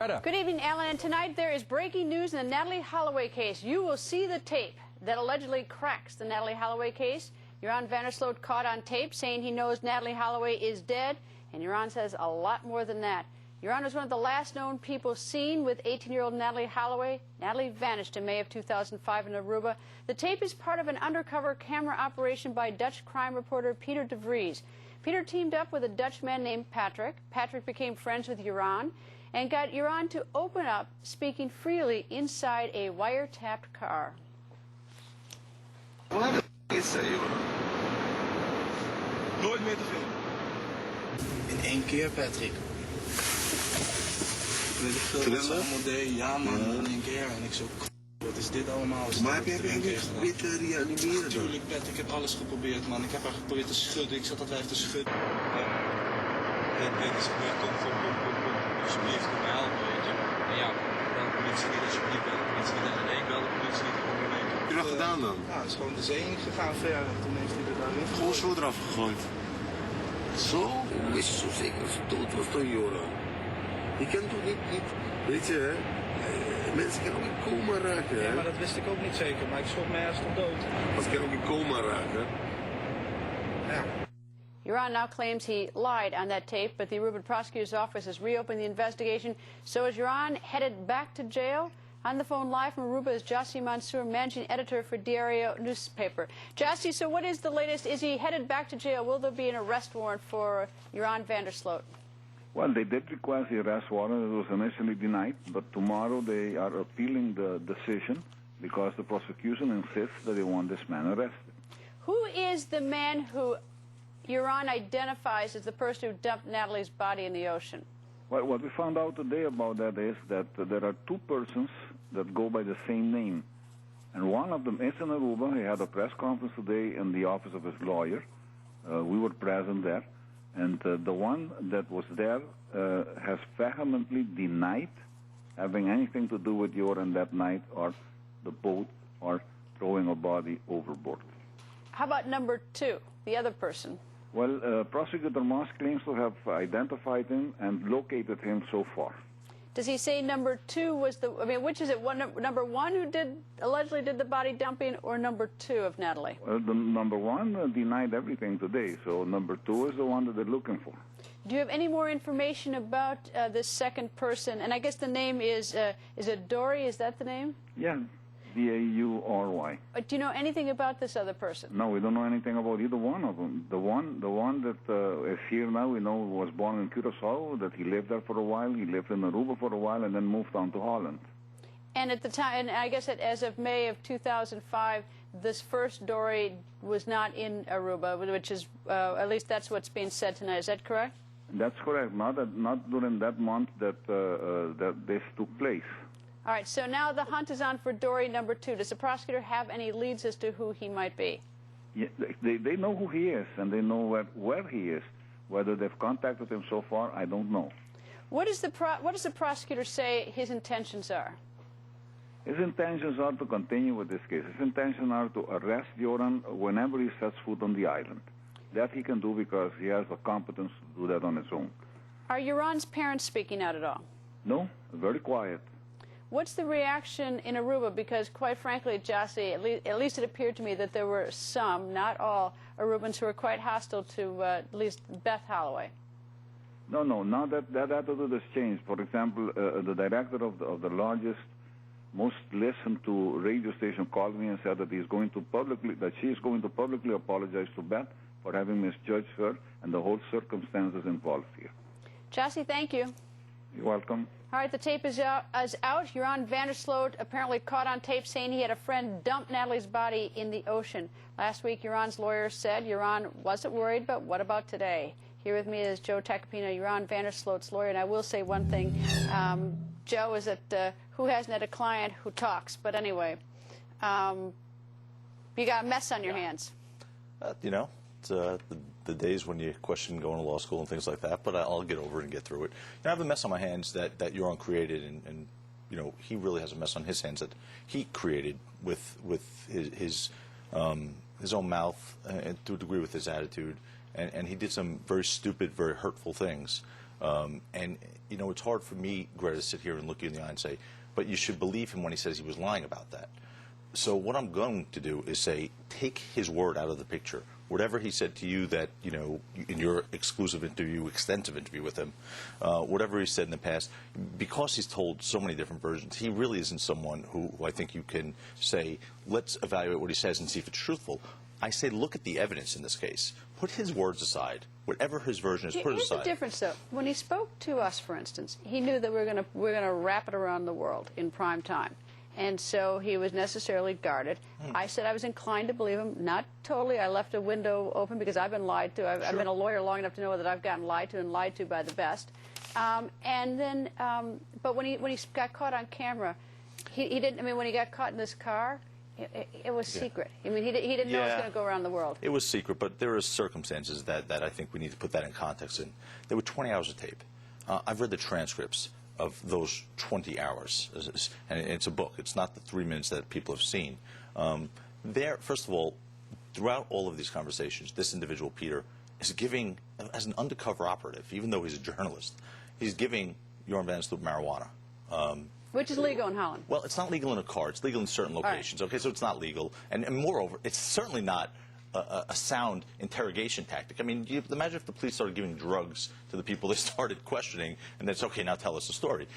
Good evening, Alan. And tonight there is breaking news in the Natalee Holloway case. You will see the tape that allegedly cracks the Natalee Holloway case. Joran van der Sloot caught on tape saying he knows Natalee Holloway is dead, and Joran says a lot more than that. Joran was one of the last known people seen with 18-year-old Natalee Holloway. Natalee vanished in May of 2005 in Aruba. The tape is part of an undercover camera operation by Dutch crime reporter Peter de Vries. Peter teamed up with a Dutch man named Patrick. Patrick became friends with Joran and got Joran to open up, speaking freely inside a wiretapped car. Wat heb je gezegd, joh? Nooit meer te vinden. In één keer, Patrick. Weet ik veel wat ze allemaal deed. Ja, man, in één keer. En ik zo, wat is dit allemaal? Maar heb je niet geprobeerd te reanimeren? Natuurlijk, Pat, ik heb alles geprobeerd, man. Ik heb haar geprobeerd te schudden. Ik zat dat wijf te schudden. Dit is gebeurd, kom, alsjeblieft, kom mij helpen, weet je. En ja, bel de politie niet, alsjeblieft, bel de politie niet. En ik bel de politie niet, gewoon mee. Wat heb je dat gedaan dan? Ja, het is gewoon de zee ingegaan verder. Toen heeft hij er daarin Gewoon zo eraf gegooid. Zo? Wist je zo zeker als het dood was dan, Joran? Je kent toch niet, weet je, hè? Mensen kunnen ook in coma raken, hè? Ja, maar dat wist ik ook niet zeker, maar ik schrok me ergens tot dood. Als kunnen ook in coma raken. Ja. Joran now claims he lied on that tape, but the Aruba prosecutor's office has reopened the investigation. So is Joran headed back to jail? On the phone live from Aruba is Jassi Mansour, managing editor for Diario newspaper. Jassi, so what is the latest? Is he headed back to jail? Will there be an arrest warrant for Joran van der Sloot? Well, they did request the arrest warrant. It was initially denied, but tomorrow they are appealing the decision because the prosecution insists that they want this man arrested. Who is the man who Joran identifies as the person who dumped Natalee's body in the ocean? Well, what we found out today about that is that there are two persons that go by the same name. And one of them is in Aruba. He had a press conference today in the office of his lawyer. We were present there. And the one that was there has vehemently denied having anything to do with Joran that night or the boat or throwing a body overboard. How about number two, the other person? Well, Prosecutor Moss claims to have identified him and located him so far. Does he say number two was the, I mean, which is it, number one who allegedly did the body dumping, or number two of Natalee? The number one denied everything today, so number two is the one that they're looking for. Do you have any more information about this second person? And I guess the name is it Dory, is that the name? Yeah, D-A-U-R-Y. Do you know anything about this other person? No, we don't know anything about either one of them. The one that is here now, we know was born in Curacao, that he lived there for a while. He lived in Aruba for a while and then moved on to Holland. And at the time, and I guess as of May of 2005, this first Dory was not in Aruba, which is, at least that's what's being said tonight. Is that correct? That's correct. Not during that month that this took place. All right, so now the hunt is on for Dory number two. Does the prosecutor have any leads as to who he might be? Yeah, they know who he is, and they know where he is. Whether they've contacted him so far, I don't know. What does the prosecutor say his intentions are? His intentions are to continue with this case. His intentions are to arrest Joran whenever he sets foot on the island. That he can do because he has the competence to do that on his own. Are Joran's parents speaking out at all? No, very quiet. What's the reaction in Aruba? Because quite frankly, Jassi, at least it appeared to me that there were some, not all, Arubans who were quite hostile to at least Beth Holloway. No, now that attitude has changed. For example, the director of the largest, most listened to radio station called me and said that she is going to publicly apologize to Beth for having misjudged her and the whole circumstances involved here. Jassi, thank you. You're welcome. All right, the tape is out. Joran van der Sloot apparently caught on tape saying he had a friend dump Natalee's body in the ocean. Last week, Joran's lawyer said Joran wasn't worried, but what about today? Here with me is Joe Tacopina, Joran van der Sloot's lawyer, and I will say one thing. Joe, is that who hasn't had a client who talks? But anyway, you got a mess on your hands. You know, it's the days when you question going to law school and things like that, but I'll get over it and get through it. I have a mess on my hands that Joran created, and you know, he really has a mess on his hands that he created with his own mouth and to a degree with his attitude, and he did some very stupid, very hurtful things. And, you know, it's hard for me, Greta, to sit here and look you in the eye and say, but you should believe him when he says he was lying about that. So what I'm going to do is say, take his word out of the picture. Whatever he said to you that, you know, in your exclusive interview, extensive interview with him, whatever he said in the past, because he's told so many different versions, he really isn't someone who I think you can say, let's evaluate what he says and see if it's truthful. I say, look at the evidence in this case. Put his words aside. Whatever his version is, put it aside. Here's the difference, though. When he spoke to us, for instance, he knew that we're going to wrap it around the world in prime time. And so he was necessarily guarded. I said I was inclined to believe him. Not totally. I left a window open because I've been lied to. I've been a lawyer long enough to know that I've gotten lied to and lied to by the best. And then, but when he got caught on camera, he didn't. I mean, when he got caught in this car, it was secret. I mean, he didn't know it was going to go around the world. It was secret, but there are circumstances that I think we need to put that in context. And there were 20 hours of tape. I've read the transcripts of those 20 hours, and it's a book. It's not the 3 minutes that people have seen. First of all, throughout all of these conversations, this individual, Peter, is giving, as an undercover operative, even though he's a journalist, he's giving Joran van der Sloot marijuana. Which is legal in Holland. Well, it's not legal in a car. It's legal in certain locations. Okay, so it's not legal. And moreover, it's certainly not a sound interrogation tactic. I mean, imagine if the police started giving drugs to the people they started questioning, and then it's, okay, now tell us a story.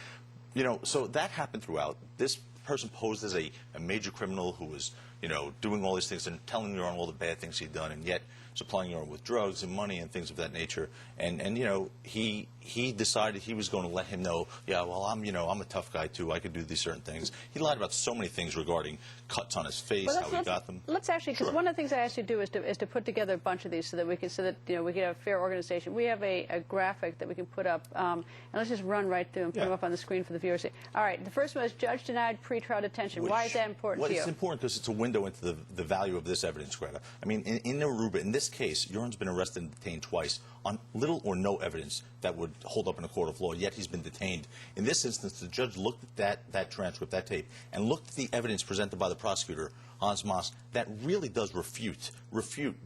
You know, so that happened throughout. This person posed as a major criminal who was, you know, doing all these things and telling Joran all the bad things he'd done, and yet supplying Joran with drugs and money and things of that nature. And you know, he decided he was going to let him know, yeah, well, I'm a tough guy too. I could do these certain things. He lied about so many things regarding cuts on his face, how he got them. Let's actually, because one of the things I asked you to do is to put together a bunch of these so that we can you know, we can have fair organization. We have a graphic that we can put up, and let's just run right through and put them up on the screen for the viewers. All right, the first one is judge denied pretrial detention. Why is that important to you? Well, it's important because it's a window into the value of this evidence, Greta. I mean, in Aruba, in this case, Joran's been arrested and detained twice on little or no evidence that would hold up in a court of law, yet he's been detained. In this instance, the judge looked at that transcript, that tape, and looked at the evidence presented by the prosecutor, Hans Maas, that really does refute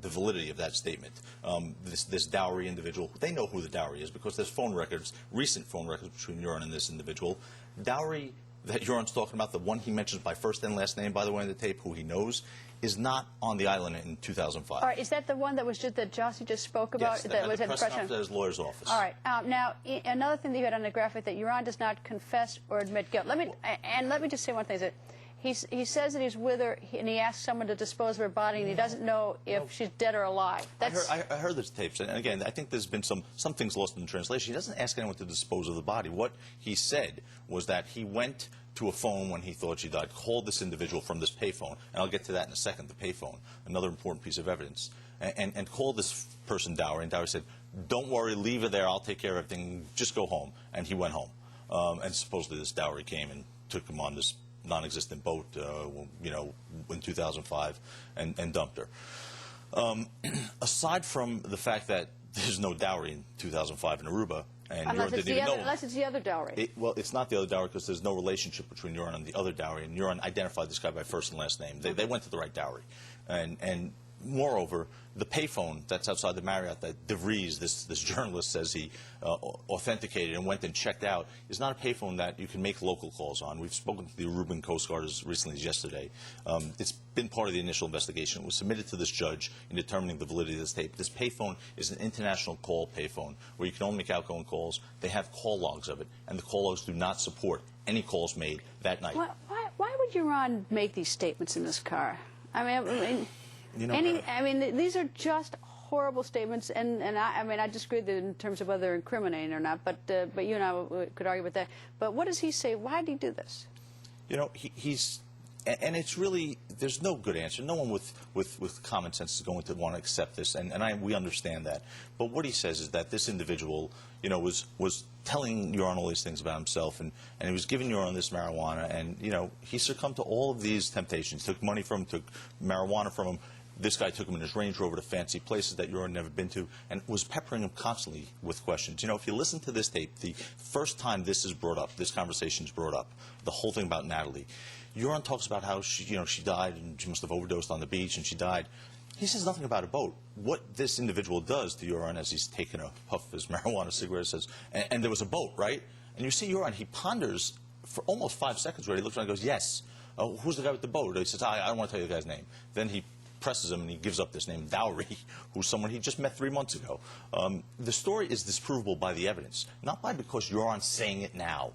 the validity of that statement. This dowry individual, they know who the dowry is because there's phone records, recent phone records between Joran and this individual. Dowry that Joran's talking about, the one he mentions by first and last name, by the way, in the tape, who he knows, is not on the island in 2005. All right, is that the one that was that Jossie just spoke about? Yes, that was at the press conference at his lawyer's office. All right. Now, another thing that you had on the graphic, that Joran does not confess or admit guilt. Let me just say one thing. Is that he says that he's with her, and he asks someone to dispose of her body, and he doesn't know if she's dead or alive. I heard those tapes, and again, I think there's been some things lost in the translation. He doesn't ask anyone to dispose of the body. What he said was that he went to a phone when he thought she died, called this individual from this payphone, and I'll get to that in a second, the payphone, another important piece of evidence, and called this person Dowry, and Dowry said, don't worry, leave her there, I'll take care of everything, just go home. And he went home. And supposedly this Dowry came and took him on this non-existent boat, you know, in 2005, and dumped her. Aside from the fact that there's no dowry in 2005 in Aruba, and Joran didn't even know him. Unless it's the other dowry. Well, it's not the other dowry because there's no relationship between Joran and the other dowry, and Joran identified this guy by first and last name. They went to the right dowry. And moreover, the payphone that's outside the Marriott that De Vries, this journalist, says he authenticated and went and checked out, is not a payphone that you can make local calls on. We've spoken to the Aruban Coast Guard as recently as yesterday. It's been part of the initial investigation. It was submitted to this judge in determining the validity of this tape. This payphone is an international call payphone where you can only make outgoing calls. They have call logs of it, and the call logs do not support any calls made that night. Why would Joran make these statements in this car? I mean, you know, I mean, these are just horrible statements, and I mean, I disagree with it in terms of whether they're incriminating or not, but you and I could argue with that. But what does he say? Why did he do this? You know, he's, and it's really, there's no good answer. No one with common sense is going to want to accept this, and we understand that. But what he says is that this individual, you know, was telling Joran all these things about himself, and he was giving Joran this marijuana, and, you know, he succumbed to all of these temptations, took money from him, took marijuana from him. This guy took him in his Range Rover to fancy places that Joran never been to, and was peppering him constantly with questions. You know, if you listen to this tape, the first time this is brought up, this conversation is brought up, the whole thing about Natalee, Joran talks about how she died and she must have overdosed on the beach and she died. He says nothing about a boat. What this individual does to Joran as he's taking a puff of his marijuana cigarette says, and there was a boat, right? And you see Joran, he ponders for almost 5 seconds where he looks around and goes, yes. Who's the guy with the boat? He says, I don't want to tell you the guy's name. Then he presses him and he gives up this name, Dowry, who's someone he just met 3 months ago. The story is disprovable by the evidence, not by because Joran's saying it now.